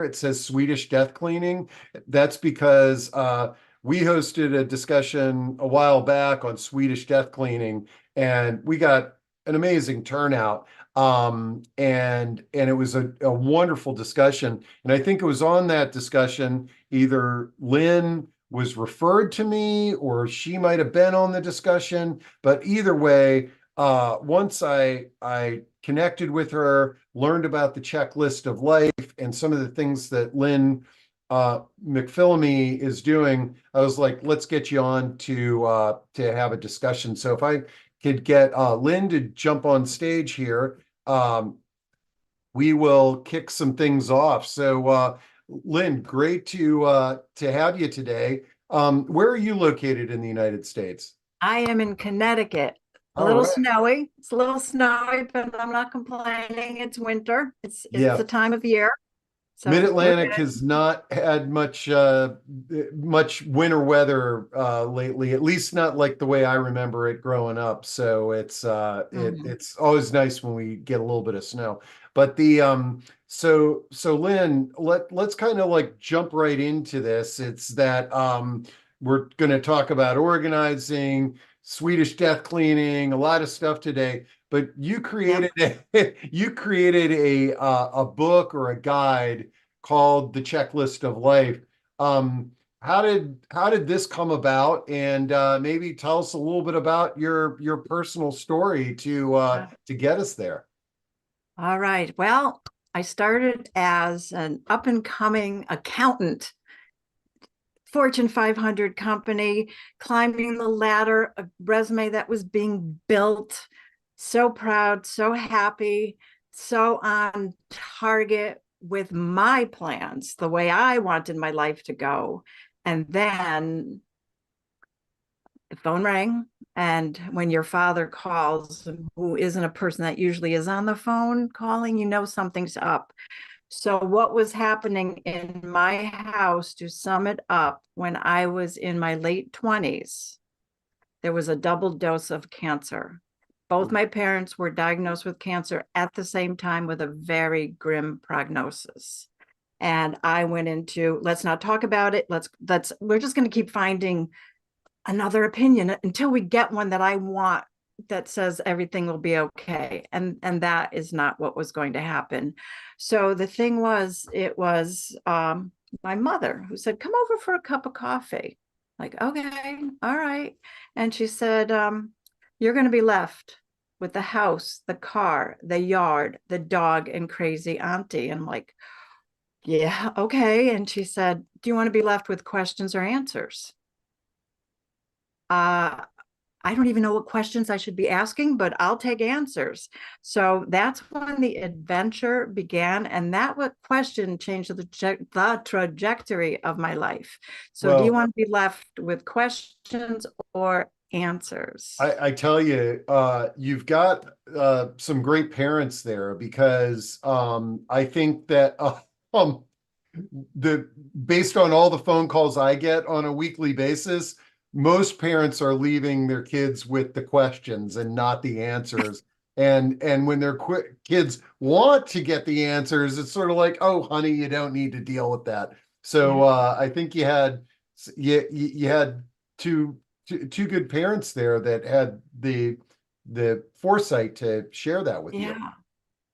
it says Swedish death cleaning. That's because we hosted a discussion a while back on Swedish death cleaning, and we got an amazing turnout. And it was a wonderful discussion. And I think it was on that discussion, either Lynn was referred to me or she might have been on the discussion. But either way, once I connected with her, learned about the checklist of life and some of the things that Lynn McPhelimy is doing, I was like, let's get you on to have a discussion. So if I could get Lynn to jump on stage here, we will kick some things off. So Lynn, great to have you today. Where are you located in the United States? I am in Connecticut. A All little right. snowy. It's a little snowy, but I'm not complaining. It's winter. It's Yeah. the time of year. So we're Mid-Atlantic good. has not had much winter weather lately, at least not like the way I remember it growing up. So Mhm. it's always nice when we get a little bit of snow. But the so Lynn, let's kind of like jump right into this. It's that we're going to talk about organizing, Swedish death cleaning, a lot of stuff today. But you Yep. created you created a book or a guide called The Checklist of Life. Um, how did this come about? And maybe tell us a little bit about your personal story to get us there. All right. Well, I started as an up and coming accountant, Fortune 500 company, climbing the ladder, a resume that was being built. So proud, so happy, so on target with my plans, the way I wanted my life to go. And then the phone rang. And when your father calls, who isn't a person that usually is on the phone calling, you know something's up. So, what was happening in my house, to sum it up, when I was in my late 20s, there was a double dose of cancer. Both my parents were diagnosed with cancer at the same time with a very grim prognosis. And I went into, let's not talk about it. We're just going to keep finding another opinion until we get one that I want, that says everything will be okay. And that is not what was going to happen. So the thing was, it was my mother who said, come over for a cup of coffee. Like, okay, all right. And she said, you're going to be left with the house, the car, the yard, the dog, and crazy auntie. And I'm like, yeah, okay. And she said, do you want to be left with questions or answers? uh, I don't even know what questions I should be asking, but I'll take answers. So that's when the adventure began. And that what question changed the trajectory of my life. So do you Well, want to be left with questions or answers? I tell you, you've got some great parents there because I think that um, the based on all the phone calls I get on a weekly basis, most parents are leaving their kids with the questions and not the answers. And when their kids want to get the answers, it's sort of like, oh, honey, you don't need to deal with that. So Yeah. I think you had two, two good parents there that had the foresight to share that with you. Yeah.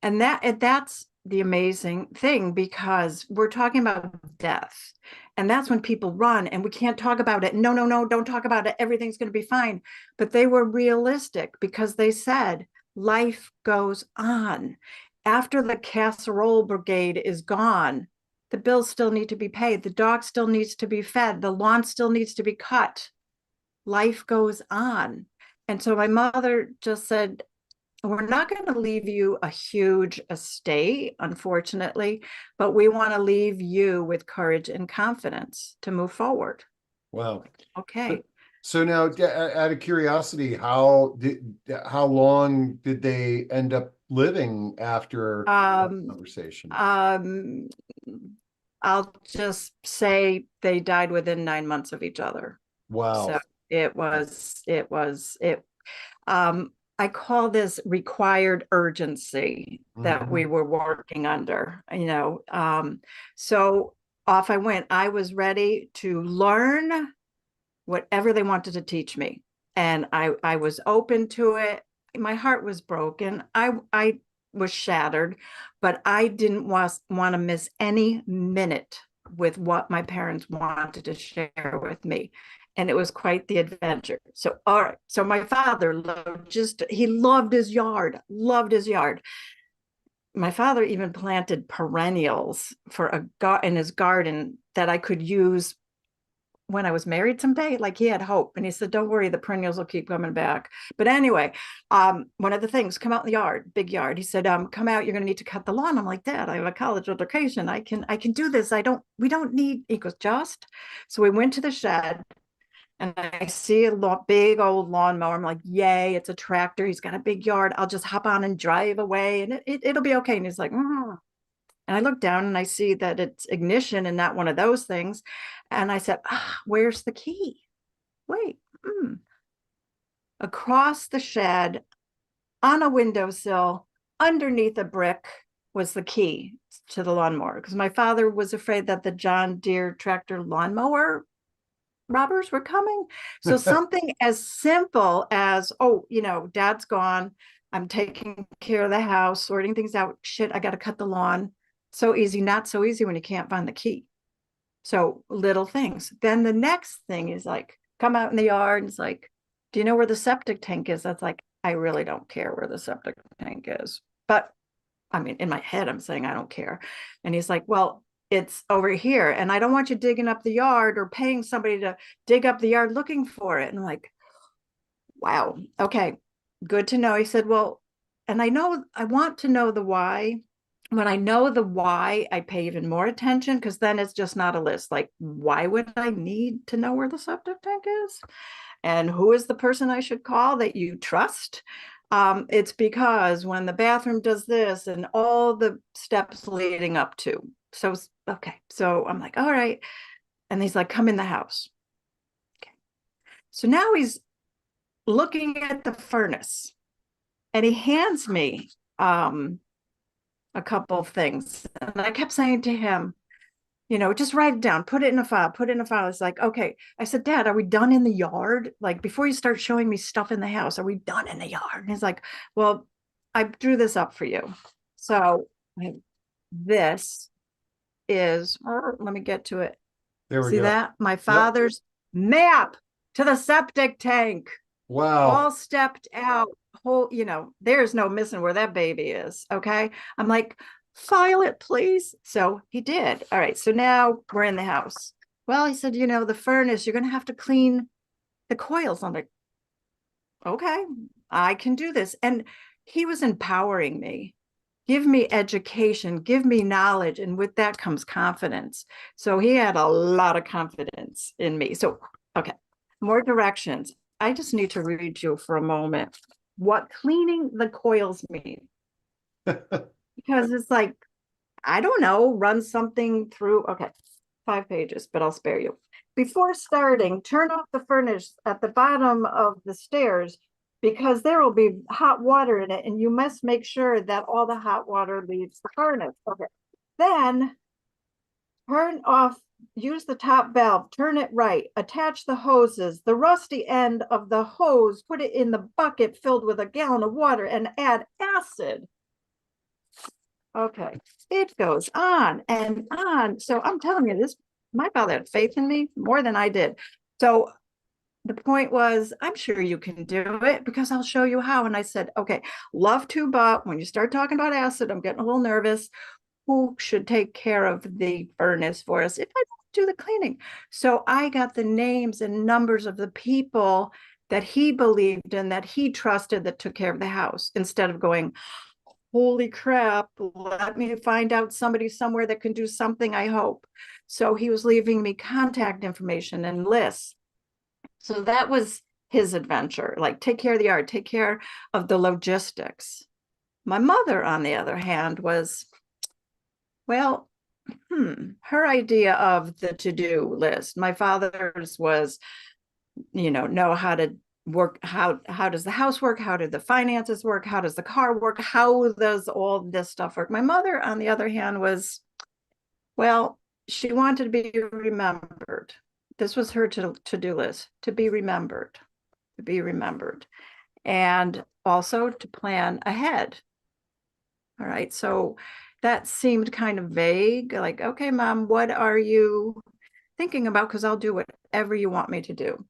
And that's the amazing thing, because we're talking about death, and that's when people run and we can't talk about it. No, no, no, don't talk about it, everything's going to be fine. But they were realistic, because they said life goes on after the casserole brigade is gone. The bills still need to be paid, the dog still needs to be fed, the lawn still needs to be cut. Life goes on. And so my mother just said, we're not going to leave you a huge estate, unfortunately, but we want to leave you with courage and confidence to move forward. Wow. Okay. So now, out of curiosity, how long did they end up living after that Um, conversation? um, I'll just say they died within 9 months of each other. Wow. So it was, it was, it, um, I call this required urgency that we Mhm. were working under, so off I went. I was ready to learn whatever they wanted to teach me. And I was open to it. My heart was broken. I was shattered, but I didn't want to miss any minute with what my parents wanted to share with me. And it was quite the adventure. So, all right. So my father he loved his yard, loved his yard. My father even planted perennials in his garden that I could use when I was married someday. Like, he had hope, and he said, don't worry, the perennials will keep coming back. But anyway, one of the things, come out in the yard, big yard. He said, come out, you're going to need to cut the lawn. I'm like, Dad, I have a college education. I can do this. We don't need, he goes, just. So we went to the shed, and I see a big old lawnmower. I'm like, yay, it's a tractor. He's got a big yard. I'll just hop on and drive away, and it'll be okay. And he's like, mm. And I look down and I see that it's ignition and not one of those things. And I said, where's the key? Wait, across the shed, on a windowsill, underneath a brick, was the key to the lawnmower. Because my father was afraid that the John Deere tractor lawnmower robbers were coming. So something as simple as, Dad's gone. I'm taking care of the house, sorting things out. Shit, I got to cut the lawn. So easy, not so easy when you can't find the key. So little things. Then the next thing is like, come out in the yard, and it's like, do you know where the septic tank is? That's like, I really don't care where the septic tank is. But I mean, in my head, I'm saying I don't care. And he's like, well, it's over here. And I don't want you digging up the yard or paying somebody to dig up the yard looking for it. And I'm like, wow, okay, good to know. He said, well, and I want to know the why. When I know the why, I pay even more attention, because then it's just not a list. Like, why would I need to know where the septic tank is? And who is the person I should call that you trust? It's because when the bathroom does this, and all the steps leading up to. So, okay. So I'm like, all right. And he's like, come in the house. Okay. So now he's looking at the furnace, and he hands me a couple of things. And I kept saying to him, just write it down, put it in a file, put it in a file. It's like, okay. I said, Dad, are we done in the yard? Like, before you start showing me stuff in the house, are we done in the yard? And he's like, well, I drew this up for you. So this is, let me get to it. There we See go. that? My Yep. father's map to the septic tank, all Wow. stepped out, whole, there's no missing where that baby is. Okay. I'm like, file it, please. So he did. All right. So now we're in the house. Well, he said, the furnace, you're going to have to clean the coils. I'm like, okay, I can do this. And he was empowering me. Give me education, give me knowledge. And with that comes confidence. So he had a lot of confidence in me. So, okay, more directions. I just need to read you for a moment what cleaning the coils mean. Because it's like, I don't know, run something through. Okay, 5 pages, but I'll spare you. Before starting, turn off the furnace at the bottom of the stairs, because there will be hot water in it, and you must make sure that all the hot water leaves the furnace. Okay. Then turn off, use the top valve, turn it right, attach the hoses, the rusty end of the hose, put it in the bucket filled with a gallon of water, and add acid. Okay, it goes on and on. So I'm telling you, my father had faith in me more than I did. So the point was, I'm sure you can do it, because I'll show you how. And I said, okay, love to, but when you start talking about acid, I'm getting a little nervous. Who should take care of the furnace for us if I don't do the cleaning? So I got the names and numbers of the people that he believed in, that he trusted, that took care of the house, instead of going, holy crap, let me find out somebody somewhere that can do something, I hope. So he was leaving me contact information and lists. So that was his adventure, like, take care of the yard, take care of the logistics. My mother, on the other hand, was, well, her idea of the to-do list. My father's was, know how to work, how does the house work, how do the finances work, how does the car work, how does all this stuff work. My mother, on the other hand, was, well, she wanted to be remembered. This was her to-do list, to be remembered, to be remembered, and also to plan ahead. All right, so that seemed kind of vague, like, okay, Mom, what are you thinking about? Because I'll do whatever you want me to do.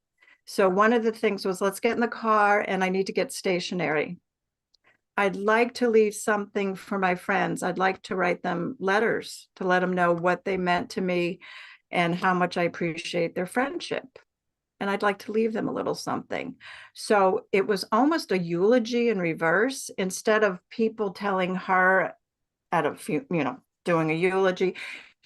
So one of the things was, let's get in the car and I need to get stationery. I'd like to leave something for my friends. I'd like to write them letters to let them know what they meant to me and how much I appreciate their friendship. And I'd like to leave them a little something. So it was almost a eulogy in reverse. Instead of people telling her at a few, doing a eulogy,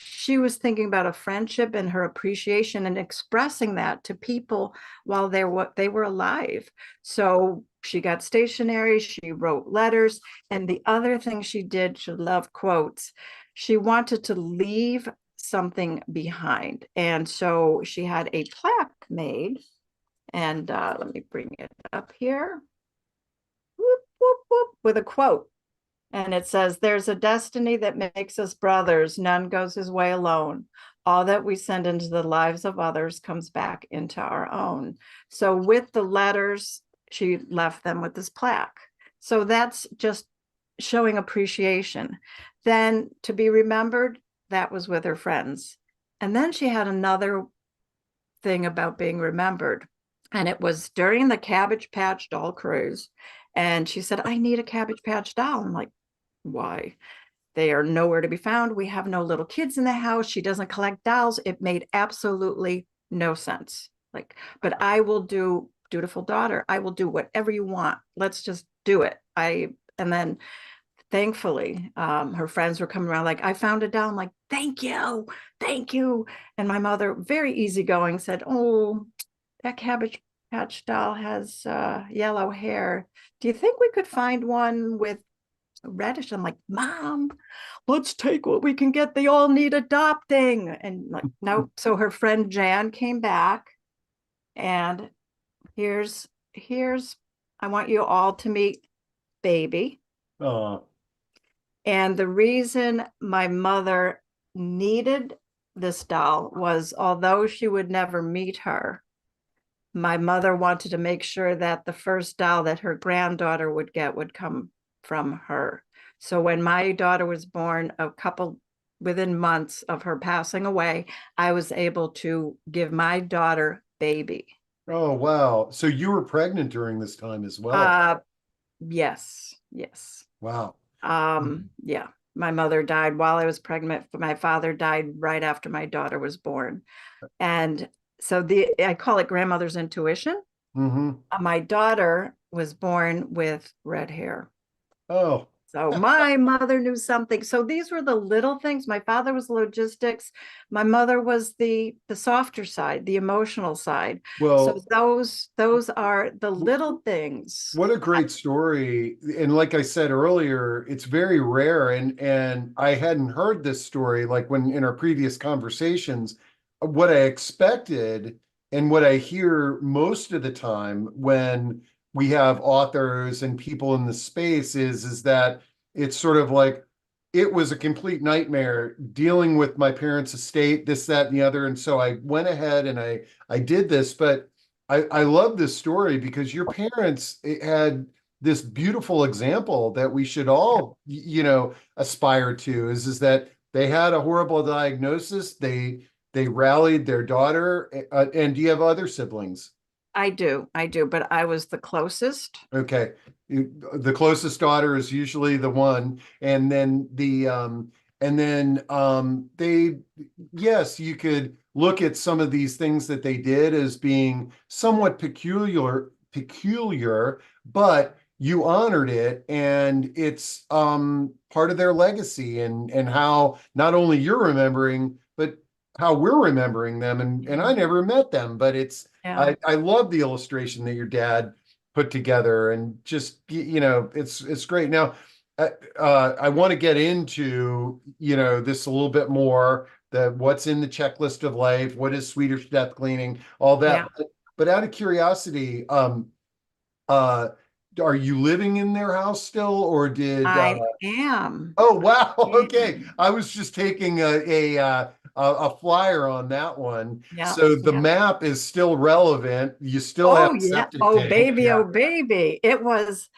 she was thinking about a friendship and her appreciation and expressing that to people while they were alive. So she got stationery, she wrote letters, and the other thing she did, she loved quotes. She wanted to leave something behind. And so she had a plaque made, and let me bring it up here. Whoop, whoop, whoop, with a quote. And it says, there's a destiny that makes us brothers. None goes his way alone. All that we send into the lives of others comes back into our own. So with the letters, she left them with this plaque. So that's just showing appreciation. Then to be remembered, that was with her friends. And then she had another thing about being remembered. And it was during the Cabbage Patch doll cruise. And she said, I need a Cabbage Patch doll. I'm like, why? They are nowhere to be found. We have no little kids in the house. She doesn't collect dolls. It made absolutely no sense. Like, but I will do, dutiful daughter, I will do whatever you want. Let's just do it. And then thankfully, her friends were coming around like, I found a doll. I'm like, thank you, thank you. And my mother, very easygoing, said, oh, that Cabbage Patch doll has yellow hair. Do you think we could find one with reddish? I'm like, Mom, let's take what we can get. They all need adopting. And like, nope. So her friend Jan came back, and here's I want you all to meet Baby. Oh, And the reason my mother needed this doll was, although she would never meet her, my mother wanted to make sure that the first doll that her granddaughter would get would come from her. So when my daughter was born, within months of her passing away, I was able to give my daughter Baby. oh, wow. So you were pregnant during this time as well. Uh, yes, yes. Wow. Yeah. My mother died while I was pregnant. My father died right after my daughter was born. And so I call it grandmother's intuition. Mm-hmm. My daughter was born with red hair. Oh, So my mother knew something. So these were the little things. My father was logistics. My mother was the softer side, the emotional side. So well, those are the little things. what a great story. And like I said earlier, it's very rare, and I hadn't heard this story like when in our previous conversations. What I expected and what I hear most of the time when we have authors and people in the space is that it's sort of like it was a complete nightmare dealing with my parents' estate, this, that, and the other. And so I went ahead and I did this, but I love this story because your parents had this beautiful example that we should all, aspire to is that they had a horrible diagnosis. They rallied their daughter. And do you have other siblings? I do, but I was the closest. Okay. The closest daughter is usually the one. And then they, yes, you could look at some of these things that they did as being somewhat peculiar, but you honored it, and it's part of their legacy, and how not only you're remembering, but how we're remembering them. And I never met them, but Yeah. I love the illustration that your dad put together, and just it's great. Now I want to get into this a little bit more, the what's in the checklist of life, what is Swedish death cleaning, all that. Yeah. But out of curiosity, Uh, are you living in their house still, or did I am. oh wow, okay. Am. I was just taking a flyer on that one. Yeah, So the yeah. map is still relevant. You still have Oh, a yeah. septic tank. Oh, Yeah. baby. It was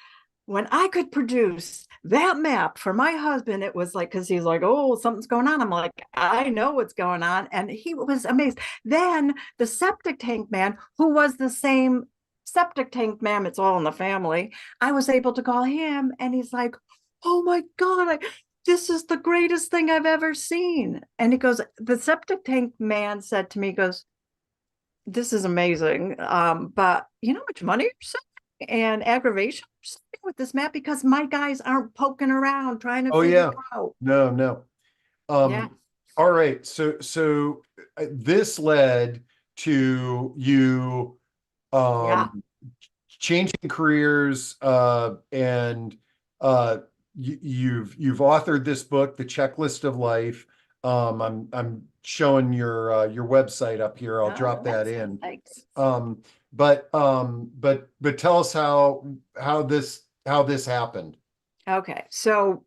when I could produce that map for my husband. It was like, because he's like, oh, something's going on. I'm like, I know what's going on. And he was amazed. Then the septic tank man, who was the same septic tank man, it's all in the family. I was able to call him, and he's like, oh my God, this is the greatest thing I've ever seen. And he goes, the septic tank man said to me, he goes, this is amazing. But you know how much money you're saving and aggravation you're saving with this map, because my guys aren't poking around trying to Oh figure yeah. it out. No, no. Yeah, All right. So this led to you yeah, um changing careers and you've authored this book, The Checklist of Life. I'm showing your website up here. I'll drop that that's in. thanks. Um but tell us how this happened. Okay, so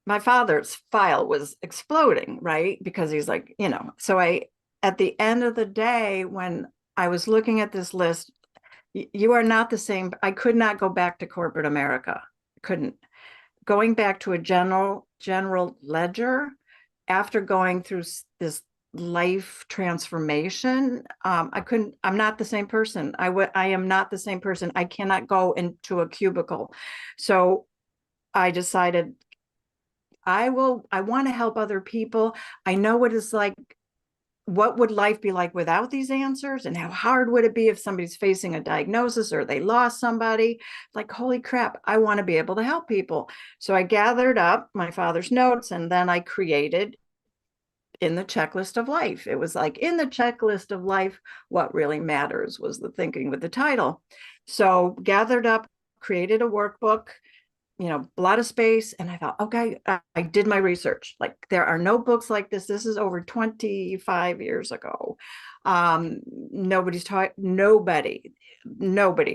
my father's file was exploding, right? Because he's like, so at the end of the day, when I was looking at this list, you are not the same. I could not go back to corporate America. Couldn't. Going back to a general ledger after going through this life transformation, I'm not the same person. I am not the same person. I cannot go into a cubicle. So I decided I want to help other people. I know what it's like. What would life be like without these answers? And how hard would it be if somebody's facing a diagnosis or they lost somebody? Like, holy crap, I want to be able to help people. So I gathered up my father's notes, and then I created In the Checklist of Life. It was like, in the checklist of life, what really matters was the thinking with the title. So gathered up, created a workbook, a lot of space. And I thought, okay, I did my research. Like, there are no books like this. This is over 25 years ago. Nobody's taught, nobody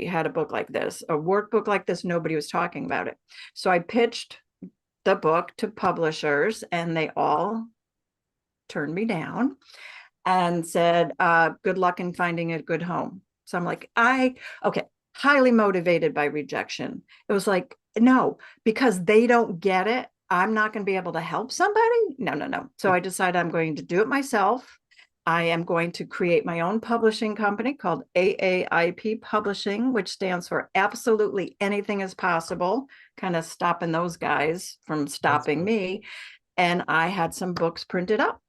had a book like this, a workbook like this. Nobody was talking about it. So I pitched the book to publishers, and they all turned me down and said, good luck in finding a good home. So I'm like, okay, highly motivated by rejection. It was like, no, because they don't get it, I'm not going to be able to help somebody. No, no, no. So I decided I'm going to do it myself. I am going to create my own publishing company called AAIP Publishing, which stands for Absolutely Anything is Possible, kind of stopping those guys from That's stopping cool. me. And I had some books printed up.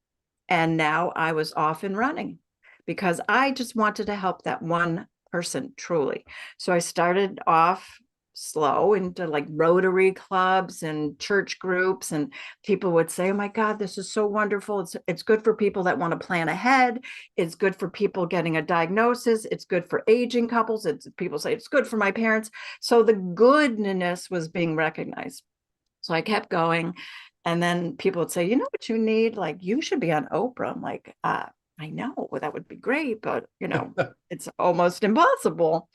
And now I was off and running because I just wanted to help that one person truly. So I started off slow into like Rotary clubs and church groups, and people would say, oh my God, this is so wonderful. It's good for people that want to plan ahead. It's good for people getting a diagnosis. It's good for aging couples. People say it's good for my parents. So the goodness was being recognized. So I kept going. And then people would say, you know what you need? Like, you should be on Oprah. I'm like, I know that would be great, but it's almost impossible.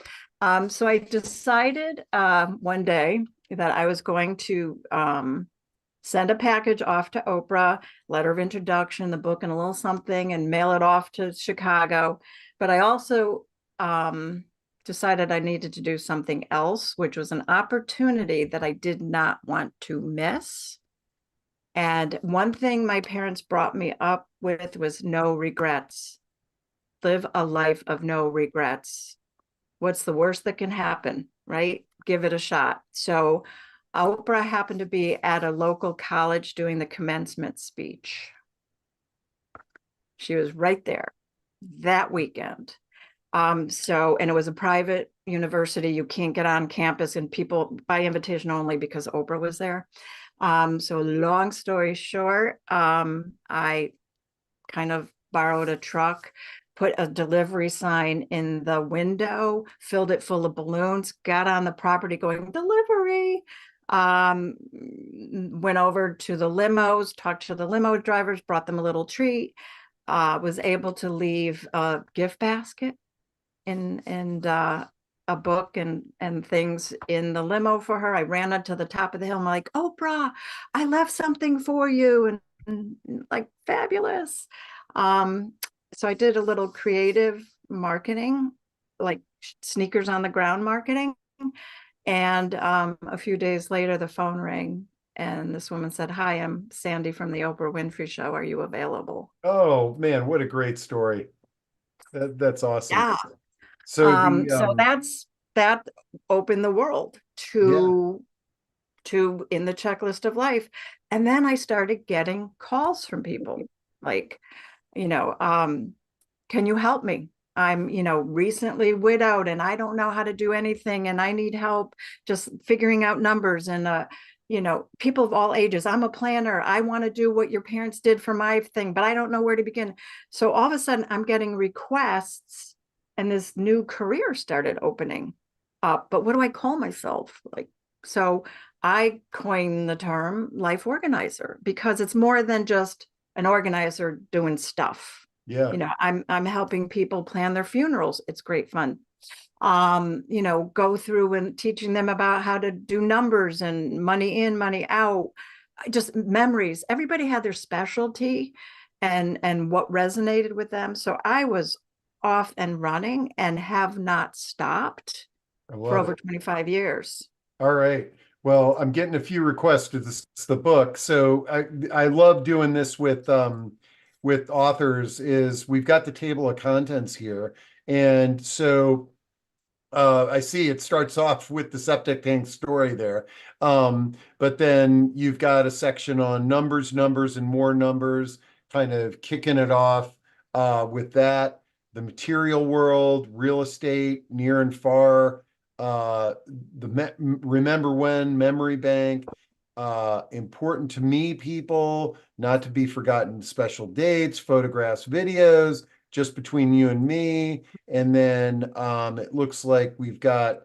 So I decided one day that I was going to send a package off to Oprah, letter of introduction, the book, and a little something, and mail it off to Chicago. But I also decided I needed to do something else, which was an opportunity that I did not want to miss. And one thing my parents brought me up with was no regrets. Live a life of no regrets. What's the worst that can happen, right? Give it a shot. So Oprah happened to be at a local college doing the commencement speech. She was right there that weekend. And it was a private university. You can't get on campus, and people by invitation only because Oprah was there. So long story short, I kind of borrowed a truck, put a delivery sign in the window, filled it full of balloons, got on the property going delivery. Went over to the limos, talked to the limo drivers, brought them a little treat, was able to leave a gift basket and a book and things in the limo for her. I ran up to the top of the hill. I'm like, Oprah, I left something for you, and like fabulous. So I did a little creative marketing, like sneakers on the ground marketing. And a few days later, the phone rang, and this woman said, "Hi, I'm Sandy from the Oprah Winfrey Show. Are you available?" Oh man, what a great story. That's awesome. Yeah. So the So that opened the world yeah. to in the checklist of life. And then I started getting calls from people like, you know, can you help me? I'm, recently widowed and I don't know how to do anything and I need help just figuring out numbers and people of all ages. I'm a planner. I want to do what your parents did for my thing, but I don't know where to begin. So all of a sudden I'm getting requests and this new career started opening up. But what do I call myself? So I coined the term life organizer because it's more than just an organizer doing stuff. Yeah. I'm helping people plan their funerals. It's great fun. Go through and teaching them about how to do numbers and money in, money out, just memories. Everybody had their specialty and what resonated with them. So I was off and running and have not stopped I for love over it. 25 years. All right. Well, I'm getting a few requests to this the book. So I love doing this with authors is we've got the table of contents here. And so I see it starts off with the septic tank story there. But then you've got a section on numbers, numbers, and more numbers, kind of kicking it off with that, the material world, real estate, near and far, remember when, memory bank, important to me, people, not to be forgotten, special dates, photographs, videos, just between you and me. And then it looks like we've got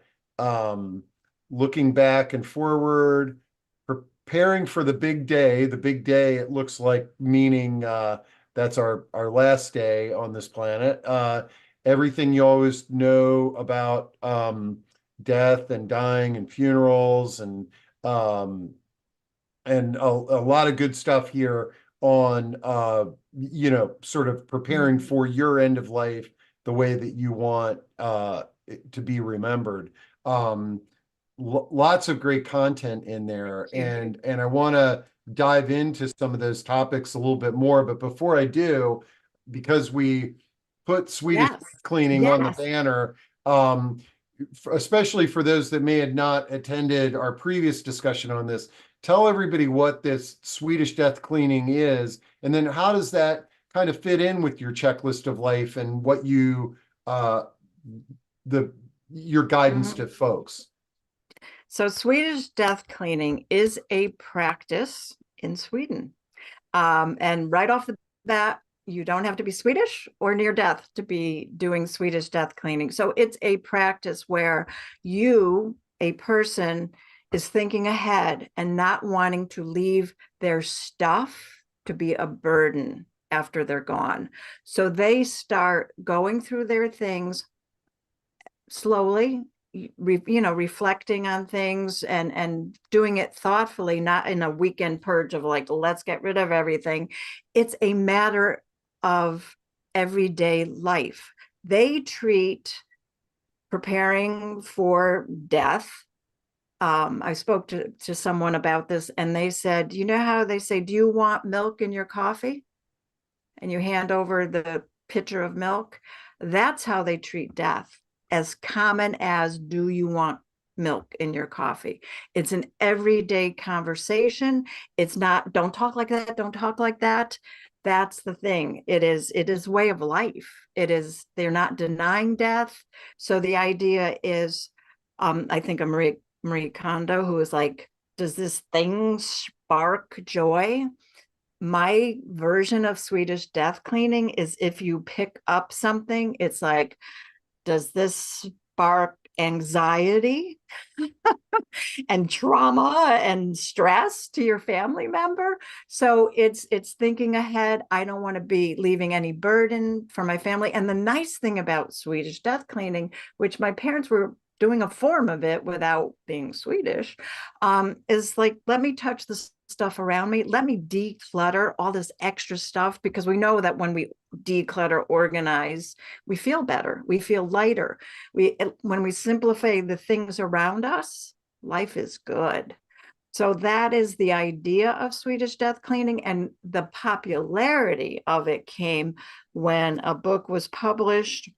looking back and forward, preparing for the big day. The big day, it looks like, meaning that's our last day on this planet. Everything you always know about death and dying and funerals um, and a lot of good stuff here on sort of preparing for your end of life the way that you want it to be remembered. um Lots of great content in there, and I want to dive into some of those topics a little bit more, but before I do, because we put Swedish Yes. cleaning on the Yes. banner, um especially for those that may have not attended our previous discussion on this, tell everybody what this Swedish death cleaning is, and then how does that kind of fit in with your checklist of life and what you the your guidance Mhm. to folks. So Swedish death cleaning is a practice in Sweden. And right off the bat, you don't have to be Swedish or near death to be doing Swedish death cleaning. So it's a practice where a person, is thinking ahead and not wanting to leave their stuff to be a burden after they're gone. So they start going through their things slowly, reflecting on things and doing it thoughtfully, not in a weekend purge of like, let's get rid of everything. It's a matter of everyday life. They treat preparing for death. I spoke to someone about this and they said, you know how they say, do you want milk in your coffee? And you hand over the pitcher of milk. That's how they treat death, as common as, do you want milk in your coffee? It's an everyday conversation. It's not, don't talk like that, don't talk like that. That's the thing. It is way of life. They're not denying death. So the idea is, I think of Marie Kondo, who is like, does this thing spark joy? My version of Swedish death cleaning is, if you pick up something, it's like, does this spark anxiety and trauma and stress to your family member? So it's thinking ahead. I don't want to be leaving any burden for my family. And the nice thing about Swedish death cleaning, which my parents were doing a form of it without being Swedish, is like, let me touch the stuff around me. Let me declutter all this extra stuff, because we know that when we declutter, organize, we feel better. We feel lighter. When we simplify the things around us, life is good. So that is the idea of Swedish death cleaning, and the popularity of it came when a book was published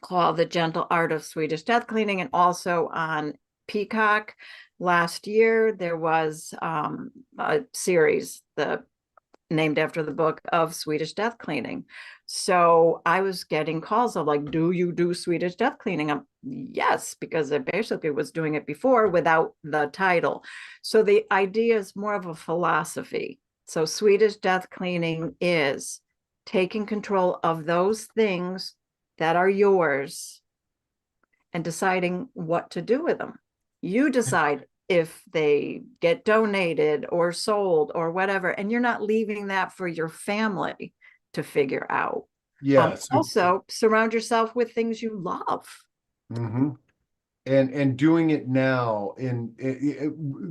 called The Gentle Art of Swedish Death Cleaning, and also on Peacock last year there was a series named after the book of Swedish death cleaning. So I was getting calls of like, do you do Swedish death cleaning? Yes, because I basically was doing it before without the title. So the idea is more of a philosophy. So Swedish death cleaning is taking control of those things that are yours and deciding what to do with them. You decide if they get donated or sold or whatever, and you're not leaving that for your family to figure out. Yeah. Also, surround yourself with things you love. Mm-hmm. And doing it now, in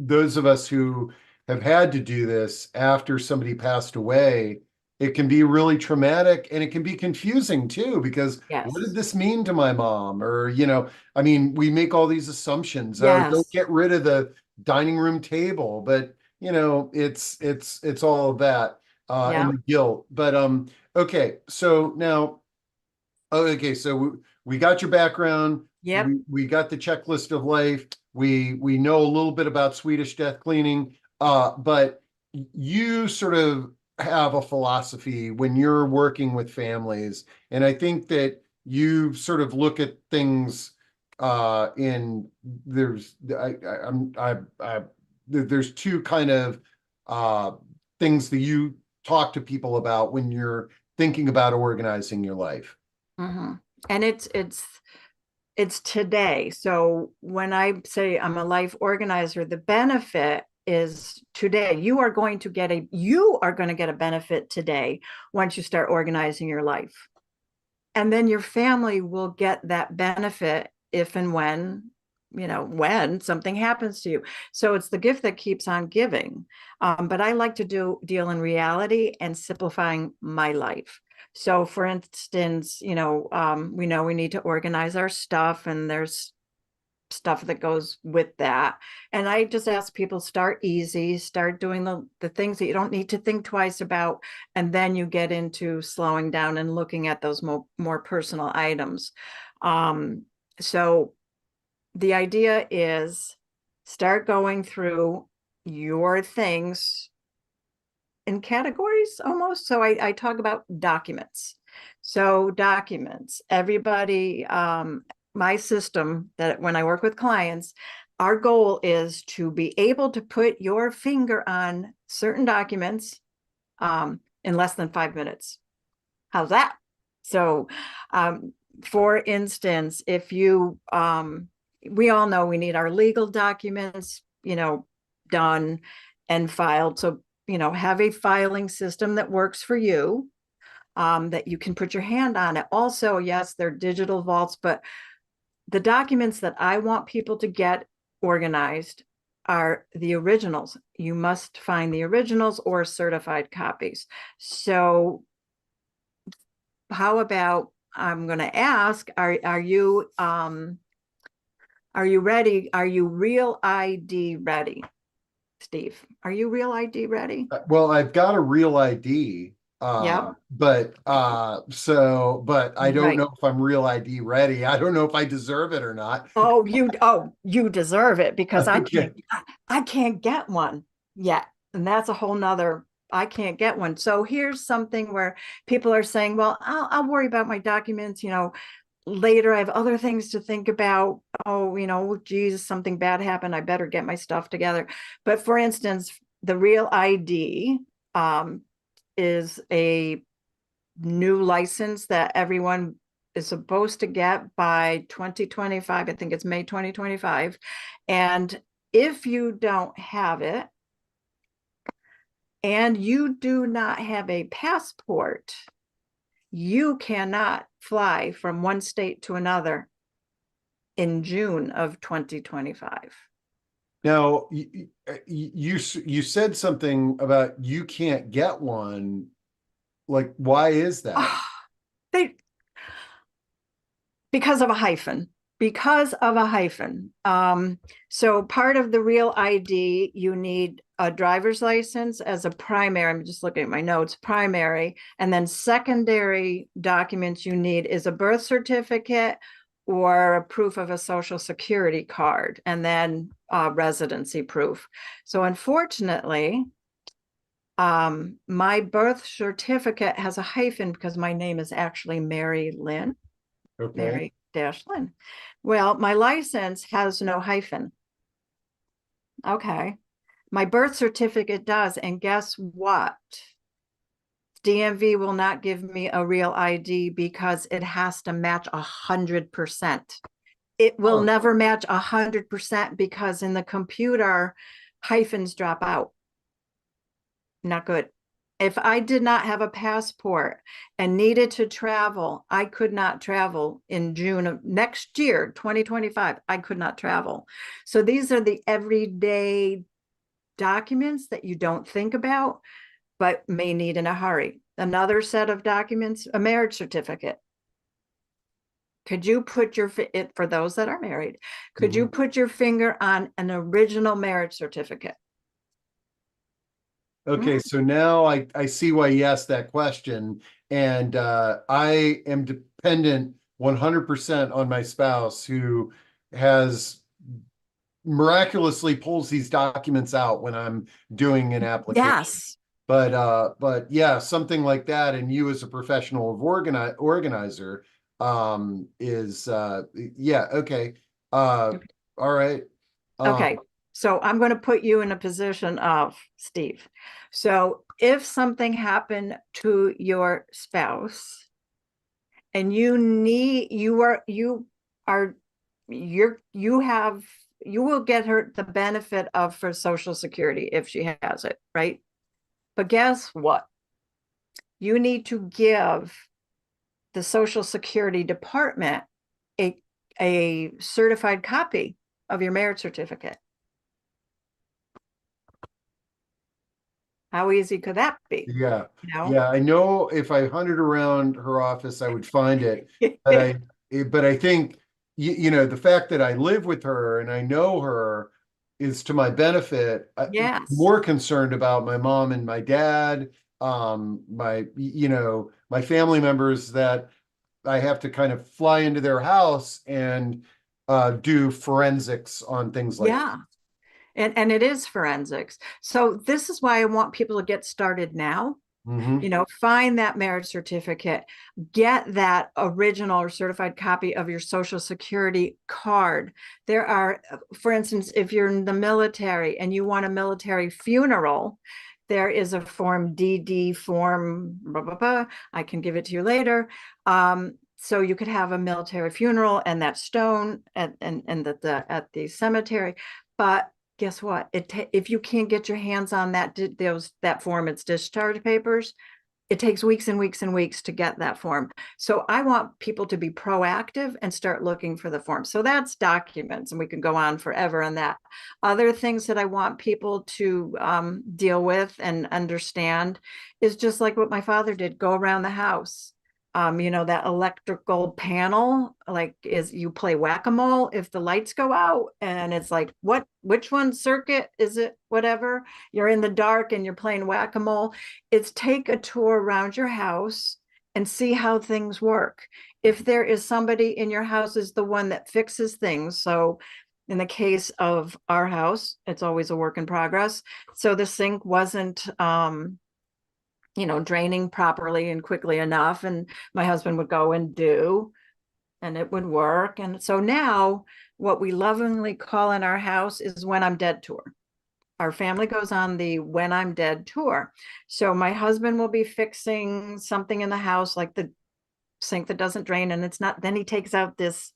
those of us who have had to do this after somebody passed away, it can be really traumatic, and it can be confusing too, because what did Yes. this mean to my mom? Or, I mean, we make all these assumptions. Oh, don't Yes. get rid of the dining room table, but it's all of that, and Yeah. the guilt. But okay, so now, oh, okay, so we got your background. Yep. We got the checklist of life. We know a little bit about Swedish death cleaning. But you sort of have a philosophy when you're working with families, and I think that you sort of look at things in there's there's two kind of uh things that you talk to people about when you're thinking about organizing your life. Mm-hmm. And it's today. So when I say I'm a life organizer, the benefit is today. You are going to get a benefit today once you start organizing your life. And then your family will get that benefit if and when something happens to you. So it's the gift that keeps on giving. But I like to deal in reality and simplifying my life. So for instance, we know we need to organize our stuff, and there's stuff that goes with that. And I just ask people, start easy, start doing the things that you don't need to think twice about. And then you get into slowing down and looking at those more personal items. So the idea is start going through your things in categories almost. So I talk about documents. So documents, everybody, my system that when I work with clients, our goal is to be able to put your finger on certain documents in less than 5 minutes. How's that? So, for instance, if we all know we need our legal documents, done and filed. So, have a filing system that works for you, that you can put your hand on it. Also, yes, they're digital vaults, but the documents that I want people to get organized are the originals. You must find the originals or certified copies. So how about, I'm going to ask, are you ready? Are you real ID ready, Steve? Are you real ID ready? Well, I've got a real ID, Yep. but I don't Right. know if I'm real ID ready. I don't know if I deserve it or not. Oh, you deserve it, because Okay. I can't get one yet. And that's a whole nother, I can't get one. So here's something where people are saying, well, I'll worry about my documents, later. I have other things to think about. Oh, geez, something bad happened. I better get my stuff together. But for instance, the Real ID is a new license that everyone is supposed to get by 2025. I think it's May 2025. And if you don't have it and you do not have a passport, you cannot fly from one state to another in June of 2025. Now, you said something about you can't get one. Like, why is that? They because of a hyphen. Because of a hyphen. So part of the real ID, you need a driver's license as a primary. I'm just looking at my notes, primary. And then secondary documents you need is a birth certificate or a proof of a social security card, and then residency proof. So unfortunately, my birth certificate has a hyphen because my name is actually Mary Lynn. Okay. Mary dash Lynn. Well, my license has no hyphen. Okay. My birth certificate does. And guess what? DMV will not give me a real ID because it has to match 100%. It will Huh. never match 100% because in the computer, hyphens drop out. Not good. If I did not have a passport and needed to travel, I could not travel in June of next year, 2025. I could not travel. So these are the everyday documents that you don't think about, but may need in a hurry. Another set of documents, a marriage certificate. Could you put your, for those that are married, could you put your finger on an original marriage certificate? Okay, so now I see why you asked that question, and I am dependent 100% on my spouse, who has miraculously pulls these documents out when I'm doing an application. Yes. But yeah, something like that, and you as a professional of organizer, is yeah, okay. All right. Okay, so I'm going to put you in a position of Steve. So if something happened to your spouse and you will get her the benefit of for Social Security if she has it, right? But guess what? You need to give the Social Security Department a certified copy of your marriage certificate. How easy could that be? Yeah. You know? Yeah, I know if I hunted around her office, I would find it. But I think you know, the fact that I live with her and I know her is to my benefit. Yes. More concerned about my mom and my dad, my you know, my family members that I have to kind of fly into their house and do forensics on things like Yeah. And it is forensics. So this is why I want people to get started now. that. You know, find that marriage certificate, get that original or certified copy of your Social Security card. There are, for instance, if you're in the military and you want a military funeral, there is a form DD form, blah, blah, blah. I can give it to you later. So you could have a military funeral and that stone and at the cemetery. But guess what? If you can't get your hands on that form, it's discharge papers. It takes weeks and weeks and weeks to get that form. So I want people to be proactive and start looking for the form. So that's documents, and we can go on forever on that. Other things that I want people to deal with and understand is just like what my father did: go around the house. You know, that electrical panel, like, is you play whack-a-mole if the lights go out and it's like, which one circuit is it? Whatever, you're in the dark and you're playing whack-a-mole. It's take a tour around your house and see how things work. If there is somebody in your house is the one that fixes things. So in the case of our house, it's always a work in progress. So the sink wasn't you know, draining properly and quickly enough. And my husband would go and do, and it would work. And so now what we lovingly call in our house is when I'm dead tour. Our family goes on the when I'm dead tour. So my husband will be fixing something in the house, like the sink that doesn't drain, and it's not, then he takes out this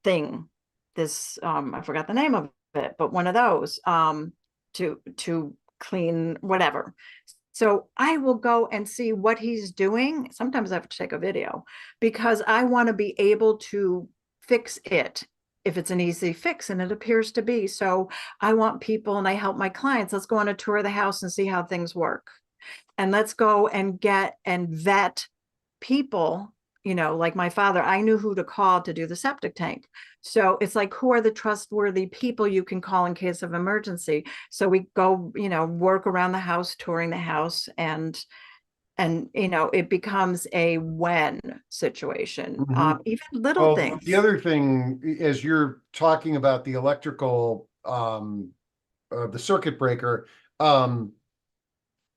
thing, this I forgot the name of it, but one of those to clean whatever. So I will go and see what he's doing. Sometimes I have to take a video because I want to be able to fix it if it's an easy fix, and it appears to be. So I want people, and I help my clients, let's go on a tour of the house and see how things work. And let's go and get and vet people, like my father, I knew who to call to do the septic tank. So it's like, who are the trustworthy people you can call in case of emergency? So we go, work around the house, touring the house, and it becomes a when situation. Mhm. Even little Well, the things. other thing, as you're talking about the electrical, the circuit breaker, um,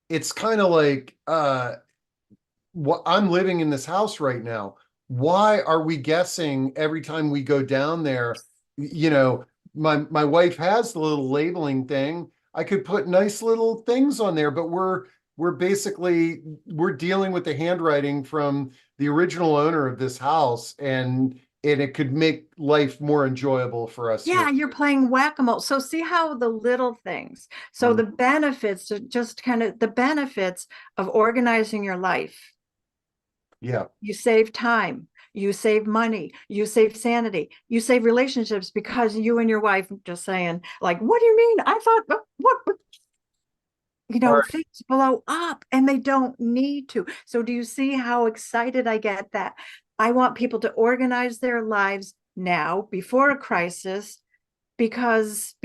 it's kind of like, what I'm living in this house right now. Why are we guessing every time we go down there? You know, my wife has the little labeling thing. I could put nice little things on there, but we're basically we're dealing with the handwriting from the original owner of this house, and it could make life more enjoyable for us here. Yeah, you're playing whack-a-mole. So see how the little things, so Mm. the benefits, just kind of the benefits of organizing your life. Yeah. You save time, you save money, you save sanity, you save relationships, because you and your wife just saying, like, what do you mean? I thought, what? All right. Things blow up and they don't need to. So do you see how excited I get that I want people to organize their lives now before a crisis? Because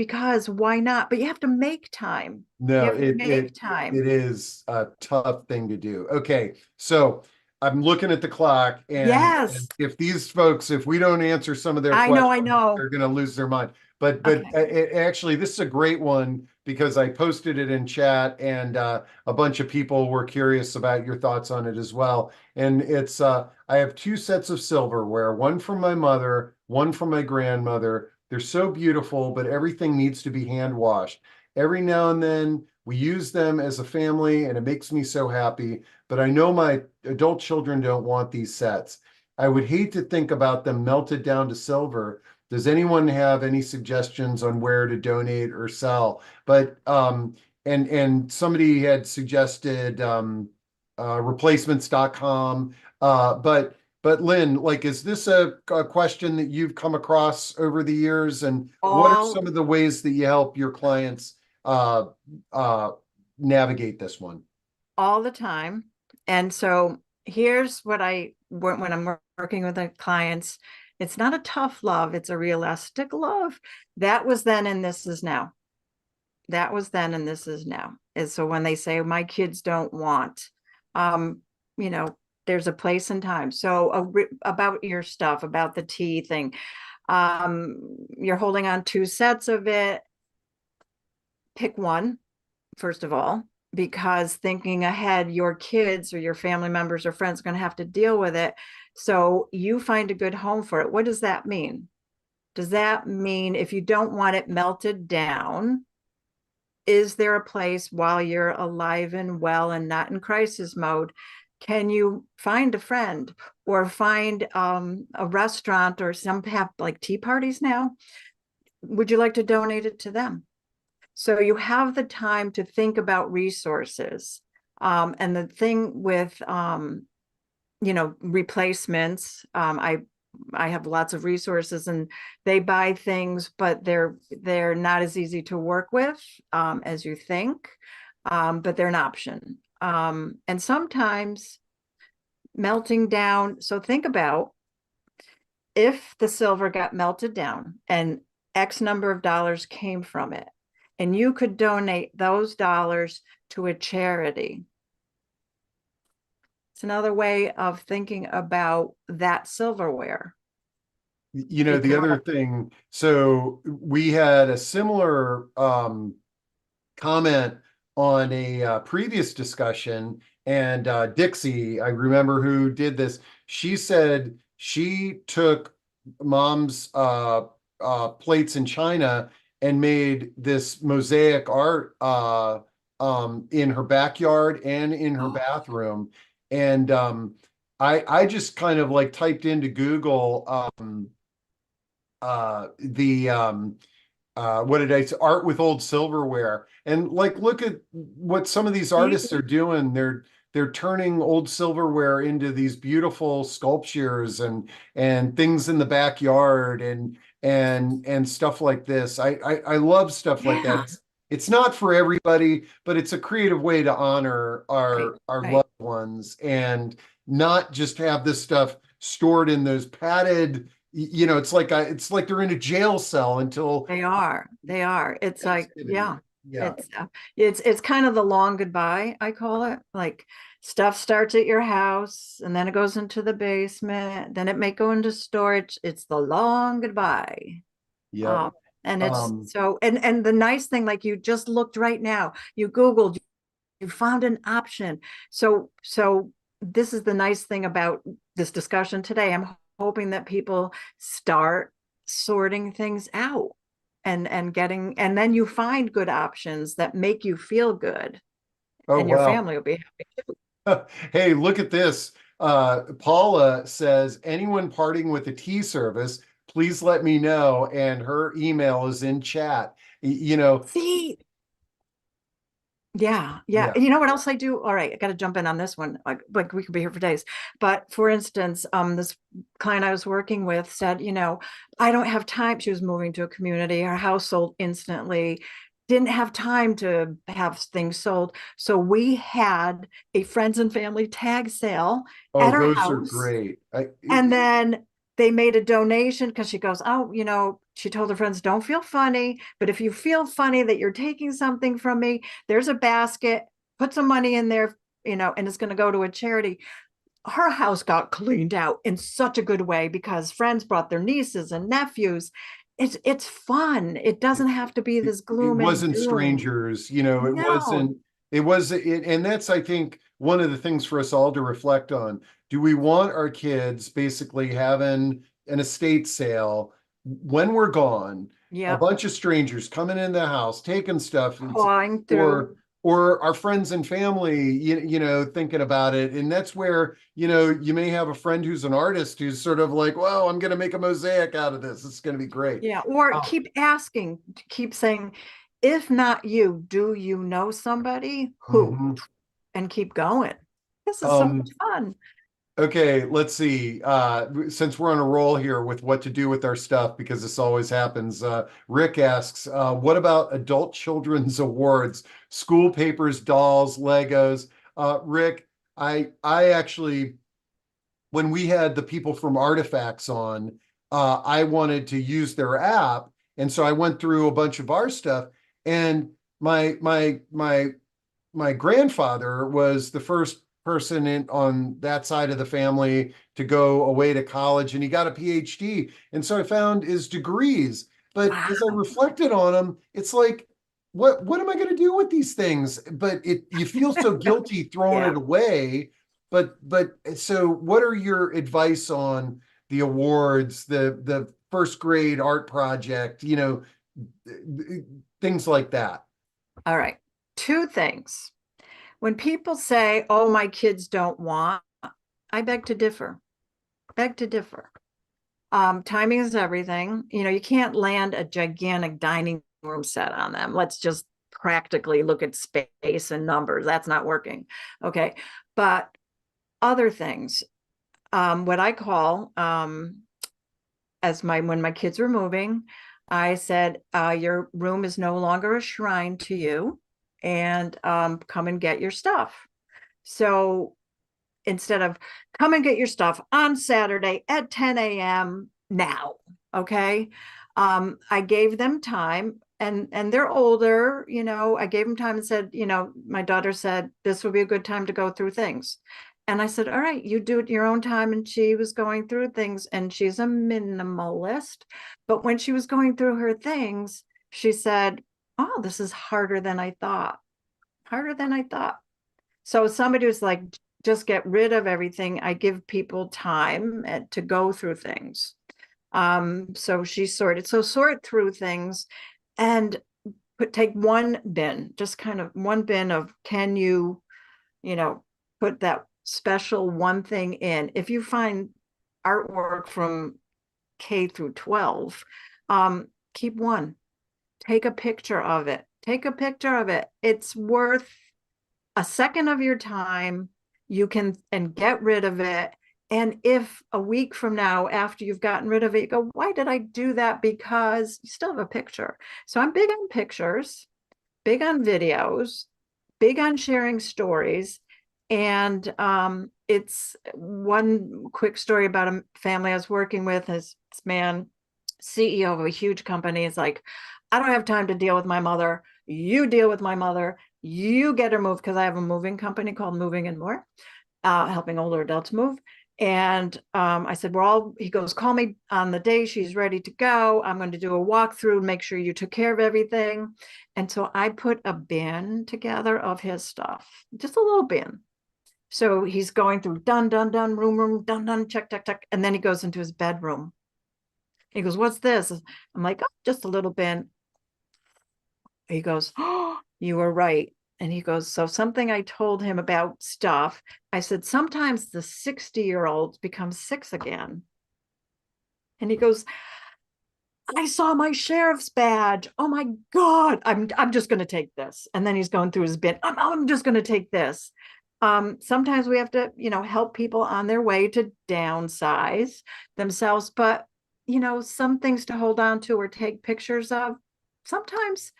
why not? But you have to make time. You No, have to it make it time. it is a tough thing to do. Okay, so I'm looking at the clock, and Yes, if these folks, if we don't answer some of their I know, I questions, know. they're going to lose their mind. But Okay. actually, this is a great one because I posted it in chat, and a bunch of people were curious about your thoughts on it as well. And it's I have two sets of silverware, one from my mother, one from my grandmother. They're so beautiful, but everything needs to be hand washed. Every now and then we use them as a family, and it makes me so happy. But I know my adult children don't want these sets. I would hate to think about them melted down to silver. Does anyone have any suggestions on where to donate or sell? But and somebody had suggested replacements.com. But Lynn, like, is this a question that you've come across over the years? And what are All some of the ways that you help your clients uh, uh, navigate this one? all the time. And so here's what when I'm working with the clients, it's not a tough love, it's a realistic love. That was then and this is now. That was then and this is now. And so when they say my kids don't want, um, you know, there's a place and time. So about your stuff, about the tea thing, you're holding on two sets of it. Pick one, first of all, because thinking ahead, your kids or your family members or friends are going to have to deal with it. So you find a good home for it. What does that mean? Does that mean if you don't want it melted down, is there a place while you're alive and well and not in crisis mode? Can you find a friend or find a restaurant, or some have like tea parties now? Would you like to donate it to them? So you have the time to think about resources. And the thing with replacements, I have lots of resources and they buy things, but they're not as easy to work with as you think. But they're an option. And sometimes melting down. So think about if the silver got melted down and X number of dollars came from it, and you could donate those dollars to a charity. It's another way of thinking about that silverware. The other Because thing, so we had a similar comment on a previous discussion, and Dixie, I remember who did this. She said she took mom's plates in China and made this mosaic art in her backyard and in her bathroom. And I just kind of like typed into Google the what did I say? Art with old silverware. And like, look at what some of these artists are doing. they're turning old silverware into these beautiful sculptures and things in the backyard and stuff like this. I love stuff like that. Yeah. It's not for everybody, but it's a creative way to honor Right. our Right. loved ones and not just have this stuff stored in those padded, it's like they're in a jail cell until They are. They are. It's like, Thanksgiving. yeah, Yeah. it's kind of the long goodbye, I call it. Like stuff starts at your house and then it goes into the basement, then it may go into storage. It's the long goodbye. Yep. Um, and it's Um, so and the nice thing, like you just looked right now, you Googled, you found an option. So this is the nice thing about this discussion today. I'm hoping that people start sorting things out and getting, and then you find good options that make you feel good, oh and your wow. family will be happy too. Hey, look at this. Paula says, anyone parting with a tea service, please let me know. And her email is in chat. You know, See, yeah, yeah. yeah. You know what else I do? All right, I got to jump in on this one. Like we could be here for days. But for instance, this client I was working with said, I don't have time. She was moving to a community. Her house sold instantly. Didn't have time to have things sold. So we had a friends and family tag sale Oh, at her those are house. great. And then they made a donation because she goes, oh, she told her friends, don't feel funny, but if you feel funny that you're taking something from me, there's a basket, put some money in there, and it's going to go to a charity. Her house got cleaned out in such a good way because friends brought their nieces and nephews. It's fun. It doesn't have to be it, this it gloom and wasn't doom. strangers, No. and that's, I think, one of the things for us all to reflect on. Do we want our kids basically having an estate sale when we're gone, a Yep. bunch of strangers coming in the house, taking stuff, Clawing through. or our friends and family, thinking about it. And that's where, you may have a friend who's an artist who's sort of like, well, I'm going to make a mosaic out of this. It's going to be great. Yeah, or Oh, keep asking, keep saying, if not you, do you know somebody who? mhm. And keep going. This is so much Um, fun. okay, let's see. Since we're on a roll here with what to do with our stuff, because this always happens, Rick asks, what about adult children's awards, school papers, dolls, Legos? Rick, I actually, when we had the people from Artifacts on, I wanted to use their app, and so I went through a bunch of our stuff, and my grandfather was the first person on that side of the family to go away to college, and he got a PhD. And so I found his degrees. But as I Wow. reflected on them, it's like, what am I going to do with these things? But you feel so guilty throwing Yeah. it away. But so what are your advice on the awards, the first grade art project, things like that? All right. Two things. When people say, oh, my kids don't want, I beg to differ. Beg to differ. Timing is everything. You can't land a gigantic dining room set on them. Let's just practically look at space and numbers. That's not working. Okay. But other things, what I call, when my kids were moving, I said, your room is no longer a shrine to you, and come and get your stuff. So instead of come and get your stuff on Saturday at 10 a.m. now, okay? I gave them time, and they're older, I gave them time and said, my daughter said this would be a good time to go through things. And I said, all right, you do it your own time. And she was going through things, and she's a minimalist. But when she was going through her things, she said, oh, this is harder than I thought. Harder than I thought. So somebody was like, just get rid of everything. I give people time to go through things. So she sorted. So sort through things and take one bin, just kind of one bin of, can you know, put that special one thing in. If you find artwork from K through 12, keep one. Take a picture of it. Take a picture of it. It's worth a second of your time. you can and get rid of it. And if a week from now, after you've gotten rid of it, you go, why did I do that? Because you still have a picture. So I'm big on pictures, big on videos, big on sharing stories. And it's one quick story about a family I was working with. This man, CEO of a huge company, is like, I don't have time to deal with my mother. You deal with my mother. You get her moved, because I have a moving company called Moving and More, helping older adults move. And I said, he goes, call me on the day she's ready to go. I'm going to do a walkthrough, make sure you took care of everything. And so I put a bin together of his stuff, just a little bin. So he's going through, done, done, done, room, done, done, check, check, check. And then he goes into his bedroom. He goes, what's this? I'm like, oh, just a little bin. He goes, oh, you were right. And he goes, so something I told him about stuff, I said, sometimes the 60-year-olds become 6 again. And he goes, I saw my sheriff's badge. Oh my God, I'm just going to take this. And then he's going through his bin. I'm just going to take this. Sometimes we have to, help people on their way to downsize themselves. But, some things to hold on to or take pictures of, sometimes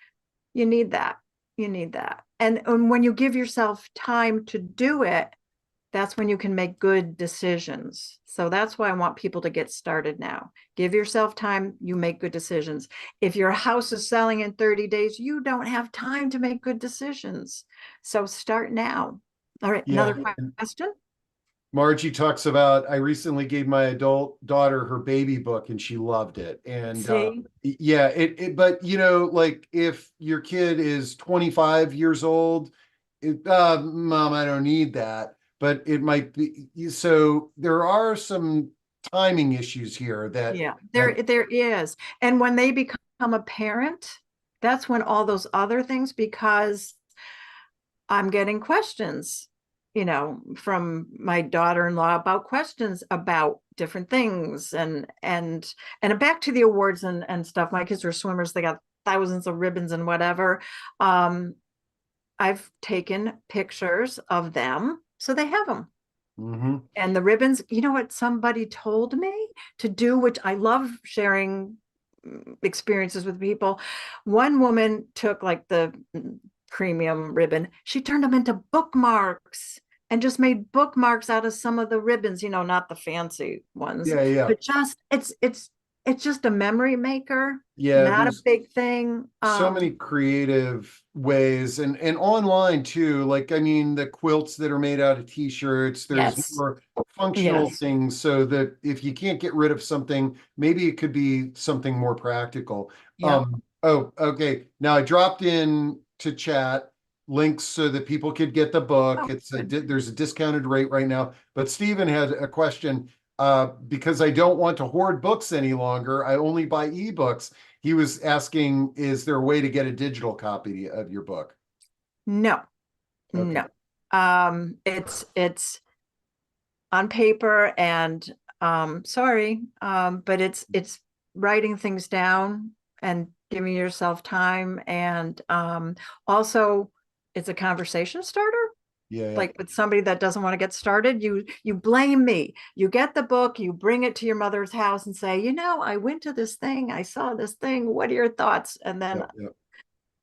you need that. You need that. And when you give yourself time to do it, that's when you can make good decisions. So that's why I want people to get started now. Give yourself time, you make good decisions. If your house is selling in 30 days, you don't have time to make good decisions. So start now. All right, Yeah. another question? Margie talks about, I recently gave my adult daughter her baby book and she loved it. And See? yeah, but like if your kid is 25 years old, Mom, I don't need that. But it might be, so there are some timing issues here Yeah, that there is. And when they become a parent, that's when all those other things, because I'm getting questions, from my daughter-in-law about questions about different things, and back to the awards and stuff. My kids are swimmers, they got thousands of ribbons and whatever. I've taken pictures of them so they have them. Mhm. And the ribbons, what somebody told me to do, which I love sharing experiences with people. One woman took like the premium ribbon, she turned them into bookmarks and just made bookmarks out of some of the ribbons, not the fancy ones, Yeah, yeah. but just it's just a memory maker, Yeah, not a there's big thing. so many creative ways and online too. Like, I mean, the quilts that are made out of t-shirts, there's Yes, more functional yes. things so that if you can't get rid of something, maybe it could be something more practical. Yep. Oh, okay. Now I dropped in to chat links so that people could get the book. Oh, good. There's a discounted rate right now. But Stephen had a question. Because I don't want to hoard books any longer, I only buy ebooks. He was asking, is there a way to get a digital copy of your book? No, Okay. no. It's on paper, and sorry, but it's writing things down and giving yourself time, and also it's a conversation starter. Yeah, yeah. Like with somebody that doesn't want to get started, you blame me. You get the book, you bring it to your mother's house and say, I went to this thing, I saw this thing. What are your thoughts? And then, Yeah, yeah.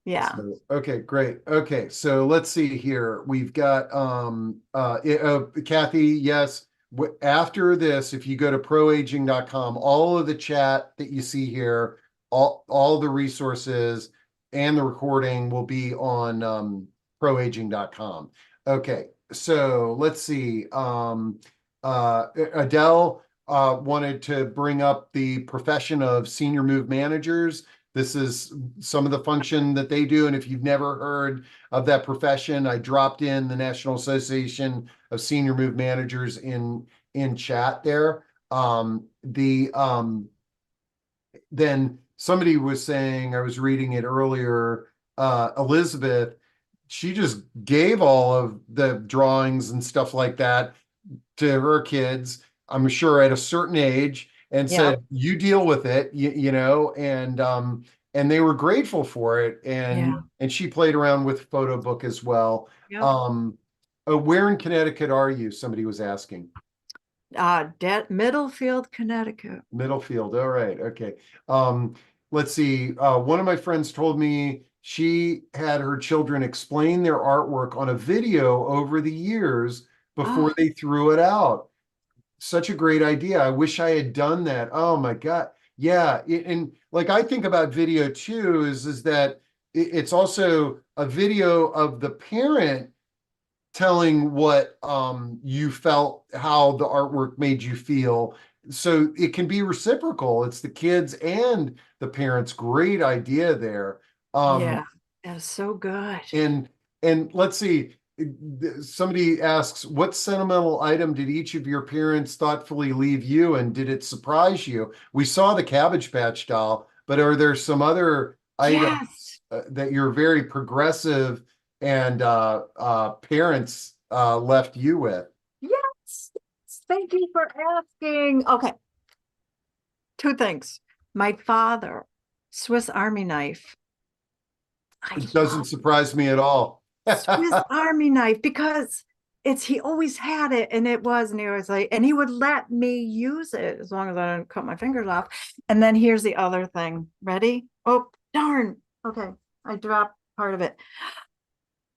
yeah. So, okay, great. Okay, so let's see here. We've got Kathy, yes. After this, if you go to proaging.com, all of the chat that you see here, all the resources and the recording will be on proaging.com. Okay, so let's see. Adele wanted to bring up the profession of senior move managers. This is some of the function that they do. And if you've never heard of that profession, I dropped in the National Association of Senior Move Managers in chat there. Then somebody was saying, I was reading it earlier, Elizabeth, she just gave all of the drawings and stuff like that to her kids, I'm sure at a certain age, and Yeah. said, "You deal with it," and they were grateful for it, Yeah. and she played around with photo book as well. Yep. Um, Where in Connecticut are you? Somebody was asking. Middlefield, Connecticut. Middlefield. All right. Okay. Um, let's see. One of my friends told me she had her children explain their artwork on a video over the years before Oh, they threw it out. Such a great idea. I wish I had done that. Oh my God. Yeah. And like I think about video too, is that it's also a video of the parent telling what you felt, how the artwork made you feel. So it can be reciprocal. It's the kids and the parents. Great idea there. Um, yeah. That's so good. and and let's see. Somebody asks, what sentimental item did each of your parents thoughtfully leave you, and did it surprise you? We saw the Cabbage Patch doll, but are there some other items Yes. that you're very progressive and parents left you with? Yes. Thank you for asking. Okay. Two things. My father, Swiss Army knife. I It doesn't love surprise me at all. Swiss Army knife because he always had it and and he was like, and he would let me use it as long as I didn't cut my fingers off. And then here's the other thing. Ready? Oh, darn. Okay. I dropped part of it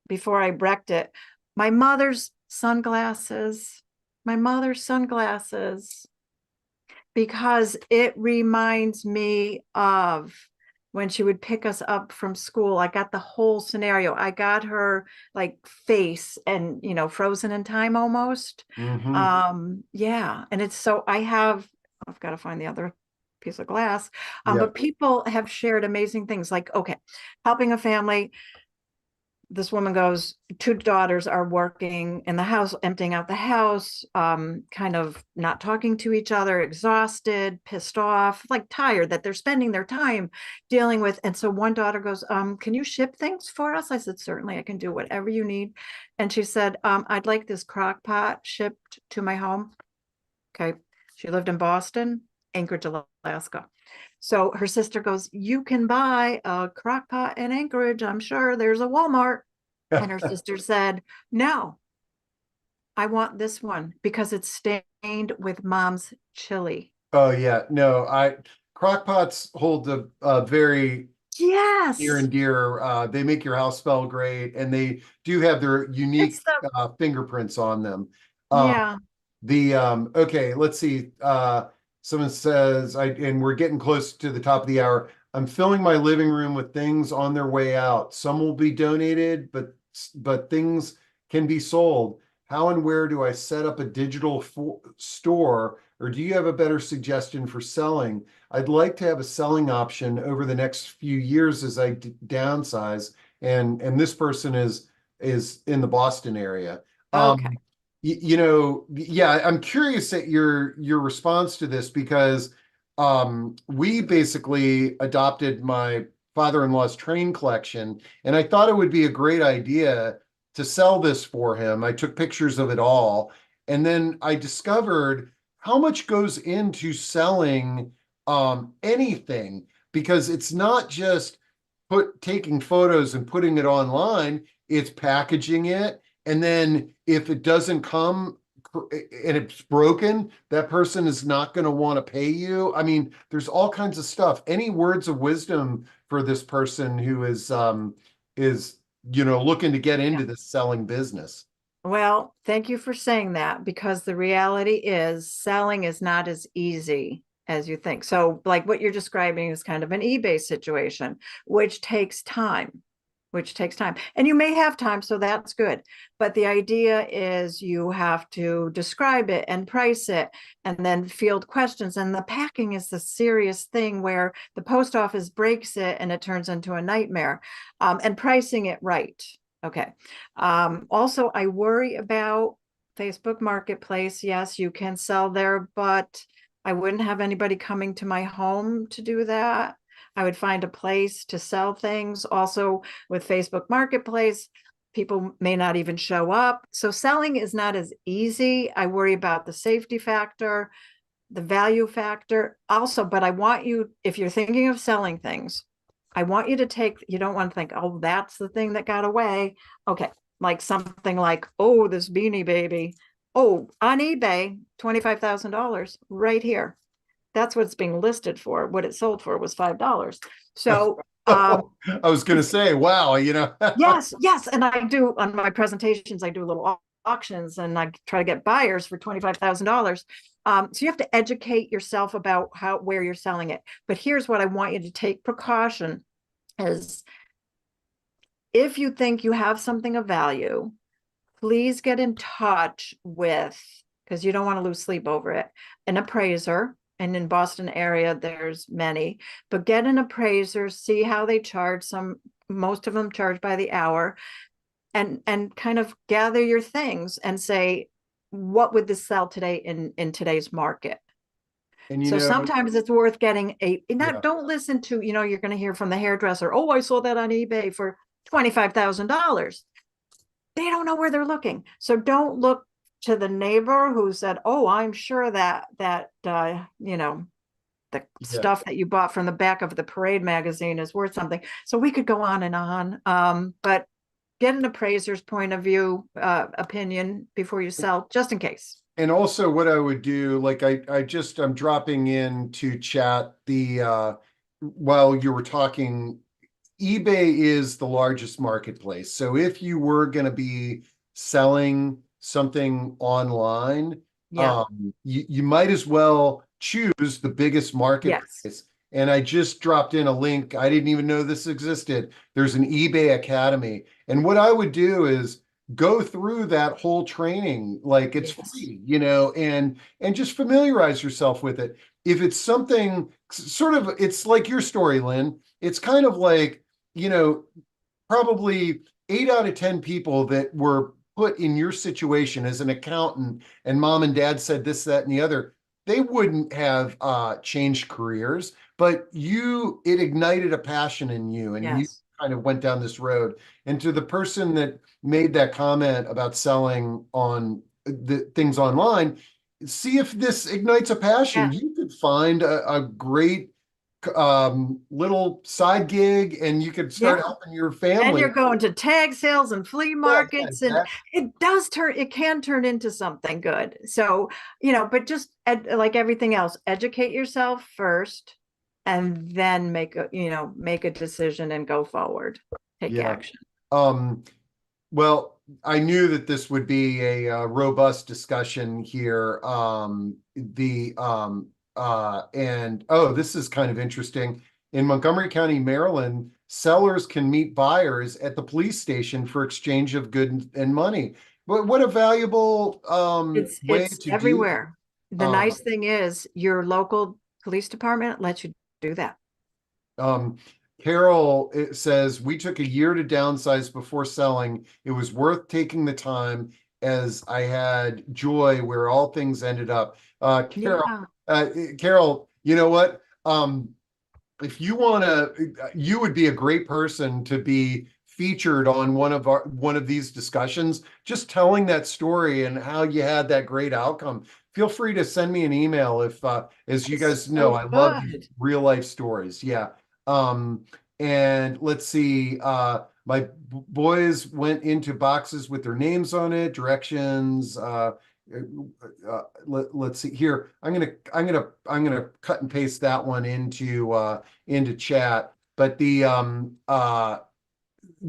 before I wrecked it. My mother's sunglasses. My mother's sunglasses. Because it reminds me of when she would pick us up from school. I got the whole scenario. I got her like face and, frozen in time almost. Hmm. Yeah. And I've got to find the other piece of glass. Yeah. But people have shared amazing things like, okay, helping a family. This woman goes, two daughters are working in the house, emptying out the house, kind of not talking to each other, exhausted, pissed off, like tired that they're spending their time dealing with. And so one daughter goes, can you ship things for us? I said, certainly, I can do whatever you need. And she said, I'd like this crock pot shipped to my home. Okay. She lived in Boston, Anchorage, Alaska. So her sister goes, you can buy a crock pot in Anchorage. I'm sure there's a Walmart. And her sister said, no, I want this one because it's stained with mom's chili. Oh yeah. No, crock pots hold a very near Yes. and dear. They make your house smell great, and they do have their It's unique the, fingerprints on them. Um, yeah. okay, let's see. Someone says, and we're getting close to the top of the hour. I'm filling my living room with things on their way out. Some will be donated, but things can be sold. How and where do I set up a digital store, or do you have a better suggestion for selling? I'd like to have a selling option over the next few years as I downsize. And this person is in the Boston area. Okay. Yeah, I'm curious at your response to this because we basically adopted my father-in-law's train collection, and I thought it would be a great idea to sell this for him. I took pictures of it all, and then I discovered how much goes into selling anything, because it's not just taking photos and putting it online, it's packaging it. And then if it doesn't come and it's broken, that person is not going to want to pay you. I mean, there's all kinds of stuff. Any words of wisdom for this person who is looking to get Yeah. into this selling business? Well, thank you for saying that because the reality is selling is not as easy as you think. So, like what you're describing is kind of an eBay situation, which takes time, And you may have time, so that's good. But the idea is you have to describe it and price it and then field questions. And the packing is the serious thing where the post office breaks it and it turns into a nightmare. And pricing it right. Okay. Also, I worry about Facebook Marketplace. Yes, you can sell there, but I wouldn't have anybody coming to my home to do that. I would find a place to sell things. Also, with Facebook Marketplace, people may not even show up. So selling is not as easy. I worry about the safety factor, the value factor also, but I want you, if you're thinking of selling things, I want you to you don't want to think, oh, that's the thing that got away. Okay. like something like, oh, this Beanie Baby, oh, on eBay, $25,000 right here. That's what it's being listed for. What it sold for was $5. So I was going to say, wow, yes, yes. And I do on my presentations, I do little auctions and I try to get buyers for $25,000. So you have to educate yourself about where you're selling it. But here's what I want you to take precaution is if you think you have something of value, please get in touch with, because you don't want to lose sleep over it, an appraiser. And in Boston area, there's many, but get an appraiser, see how they charge. Most of them charge by the hour, and kind of gather your things and say, what would this sell today in today's market? and So sometimes it's worth getting yeah. don't listen to, you're going to hear from the hairdresser, oh, I saw that on eBay for $25,000. They don't know where they're looking. So don't look to the neighbor who said, oh, I'm sure that the Yeah. stuff that you bought from the back of the Parade magazine is worth something. So we could go on and on. But get an appraiser's point of view, opinion before you sell, just in case. And also what I would do, like I'm dropping into chat while you were talking, eBay is the largest marketplace. So if you were going to be selling something online, Yeah. you might as well choose the biggest Yes. marketplace. And I just dropped in a link. I didn't even know this existed. There's an eBay Academy. And what I would do is go through that whole training like it's Yes. free, and just familiarize yourself with it. If it's something sort of, it's like your story, Lynn. It's kind of like, probably 8 out of 10 people that were put in your situation as an accountant and mom and dad said this, that, and the other, they wouldn't have changed careers, but it ignited a passion in you and you Yes. kind of went down this road. And to the person that made that comment about selling on the things online, see if this ignites a passion. Yeah. You could find a great little side gig and you could start Yeah. helping your And you're family. going to tag sales and flea Yeah, markets, and exactly. it can turn into something good. So, but just like everything else, educate yourself first and then make a decision and go forward, take Yeah. action. Um, well, I knew that this would be a robust discussion here. And oh, this is kind of interesting. In Montgomery County, Maryland, sellers can meet buyers at the police station for exchange of goods and money. What a valuable way It's to do that. everywhere. The Um, nice thing is your local police department lets you do that. Um, Carol, it says, we took a year to downsize before selling. It was worth taking the time as I had joy where all things ended up. Yeah. Carol, you know what? If you want to, you would be a great person to be featured on one of these discussions, just telling that story and how you had that great outcome. Feel free to send me an email if as you guys know, So I love these good. real life stories. Yeah. And let's see, my boys went into boxes with their names on it, directions, let's see here. I'm gonna cut and paste that one into chat. But this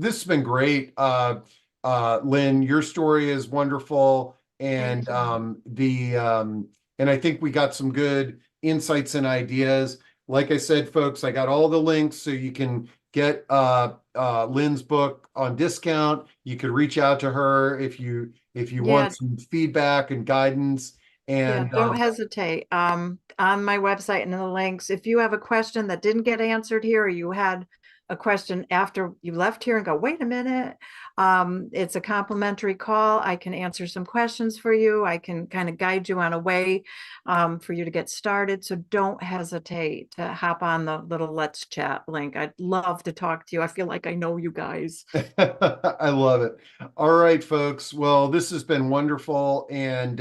has been great. Lynn, your story is wonderful. Thank you. And I think we got some good insights and ideas. Like I said, folks, I got all the links so you can get Lynn's book on discount. You could reach out to her if you want Yeah. some feedback and guidance. Yeah, And don't hesitate. On my website and in the links, if you have a question that didn't get answered here, or you had a question after you left here and go, wait a minute, it's a complimentary call. I can answer some questions for you. I can kind of guide you on a way for you to get started. So don't hesitate to hop on the little Let's Chat link. I'd love to talk to you. I feel like I know you guys. I love it. All right, folks. Well, this has been wonderful, and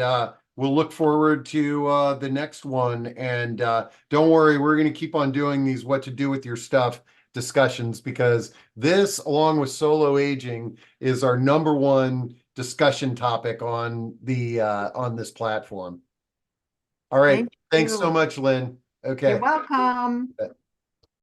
we'll look forward to the next one. And don't worry, we're going to keep on doing these what to do with your stuff discussions, because this, along with solo aging, is our number one discussion topic on this platform. All right. Thank Thanks so you. much, Lynn. You're Okay. welcome.